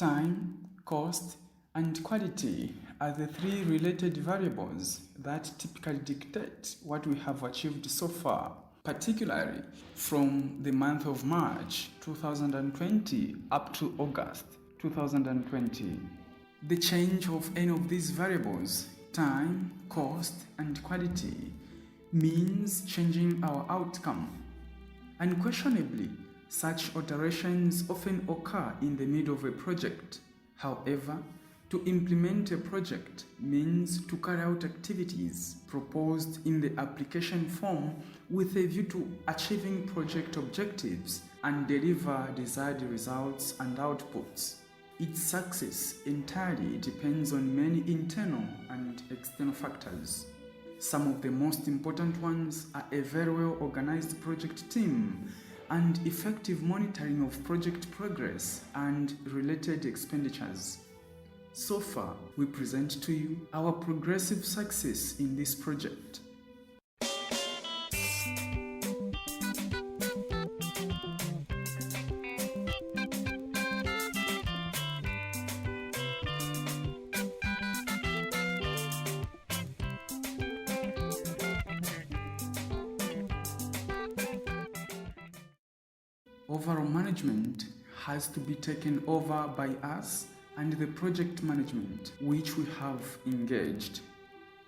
Time, cost, and quality are the three related variables that typically dictate what we have achieved so far, particularly from the month of March 2020 up to August 2020. The change of any of these variables, time, cost, and quality, means changing our outcome. Unquestionably, such alterations often occur in the middle of a project. However, to implement a project means to carry out activities proposed in the application form with a view to achieving project objectives and deliver desired results and outputs. Its success entirely depends on many internal and external factors. Some of the most important ones are a very well organized project team and effective monitoring of project progress and related expenditures. So far, we present to you our progressive success in this project. Overall management has to be taken over by us and the project management, which we have engaged.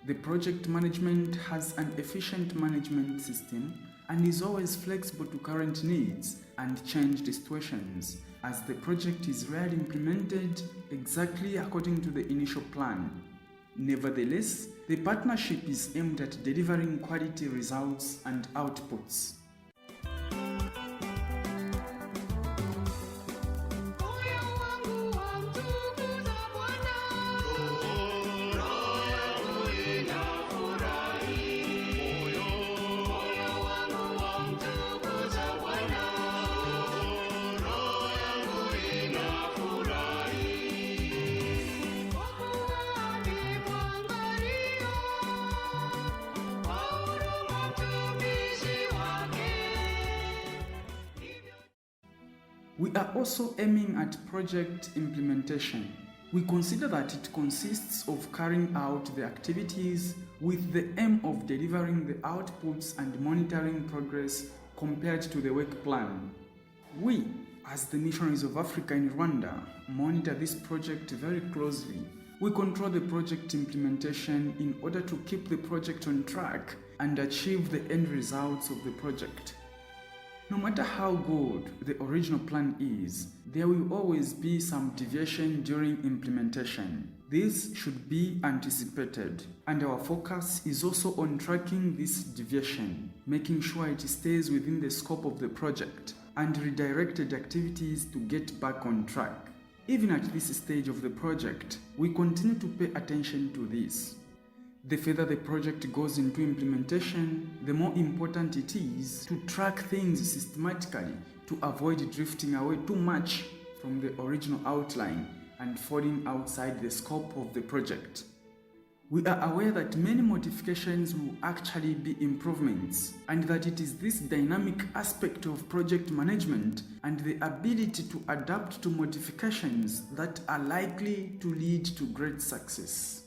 The project management has an efficient management system and is always flexible to current needs and changed situations, as the project is rarely implemented exactly according to the initial plan. Nevertheless, the partnership is aimed at delivering quality results and outputs. We are also aiming at project implementation. We consider that it consists of carrying out the activities with the aim of delivering the outputs and monitoring progress compared to the work plan. We, as the Missionaries of Africa in Rwanda, monitor this project very closely. We control the project implementation in order to keep the project on track and achieve the end results of the project. No matter how good the original plan is, there will always be some deviation during implementation. This should be anticipated, and our focus is also on tracking this deviation, making sure it stays within the scope of the project, and redirected activities to get back on track. Even at this stage of the project, we continue to pay attention to this. The further the project goes into implementation, the more important it is to track things systematically to avoid drifting away too much from the original outline and falling outside the scope of the project. We are aware that many modifications will actually be improvements, and that it is this dynamic aspect of project management and the ability to adapt to modifications that are likely to lead to great success.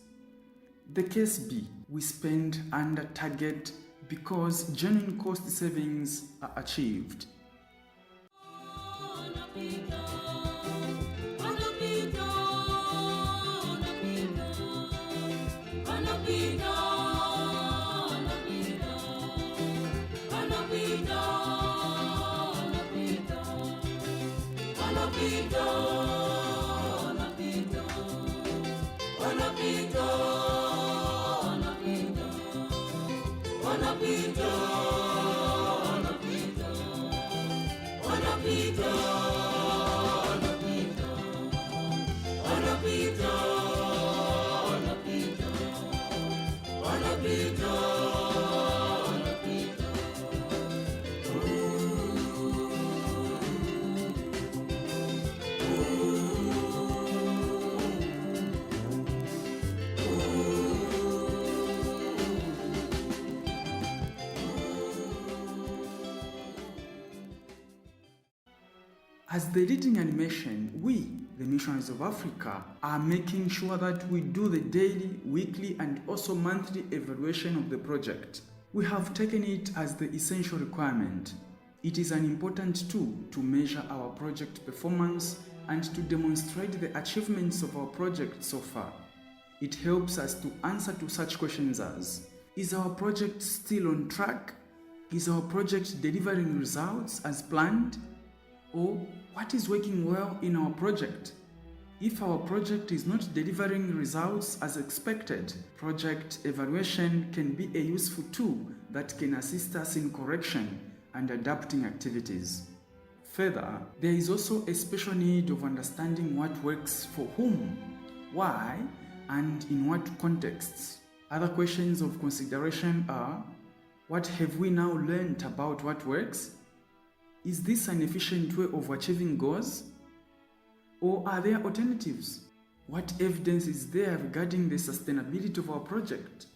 The case B, we spend under target because genuine cost savings are achieved. As the leading animation, we, the Missionaries of Africa are making sure that we do the daily, weekly, and also monthly evaluation of the project. We have taken it as the essential requirement. It is an important tool to measure our project performance and to demonstrate the achievements of our project so far. It helps us to answer to such questions as: is our project still on track? Is our project delivering results as planned? Or what is working well in our project? If our project is not delivering results as expected, project evaluation can be a useful tool that can assist us in correction and adapting activities. Further, there is also a special need of understanding what works for whom, why, and in what contexts. Other questions of consideration are: what have we now learned about what works? Is this an efficient way of achieving goals? Or are there alternatives? What evidence is there regarding the sustainability of our project?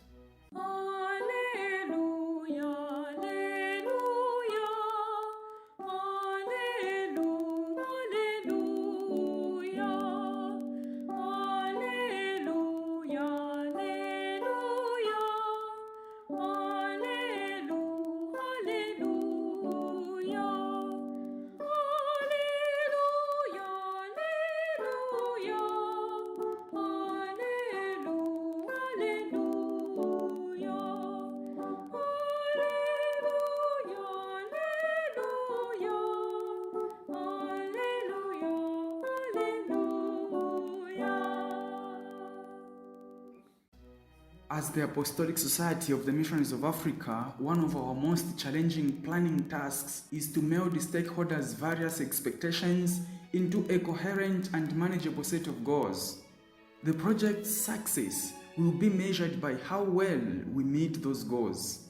As the Apostolic Society of the Missionaries of Africa, one of our most challenging planning tasks is to meld the stakeholders' various expectations into a coherent and manageable set of goals. The project's success will be measured by how well we meet those goals.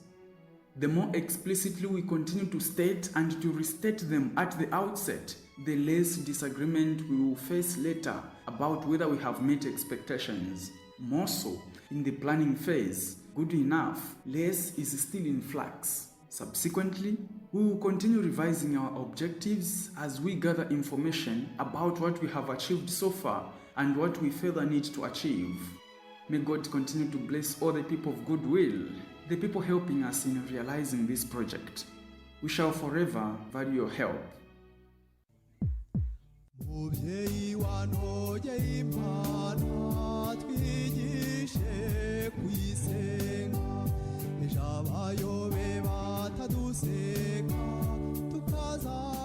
The more explicitly we continue to state and to restate them at the outset, the less disagreement we will face later about whether we have met expectations. More so, in the planning phase, good enough, less is still in flux. Subsequently, we will continue revising our objectives as we gather information about what we have achieved so far and what we further need to achieve. May God continue to bless all the people of goodwill, the people helping us in realizing this project. We shall forever value your help. Abayobe bataduseka tukaza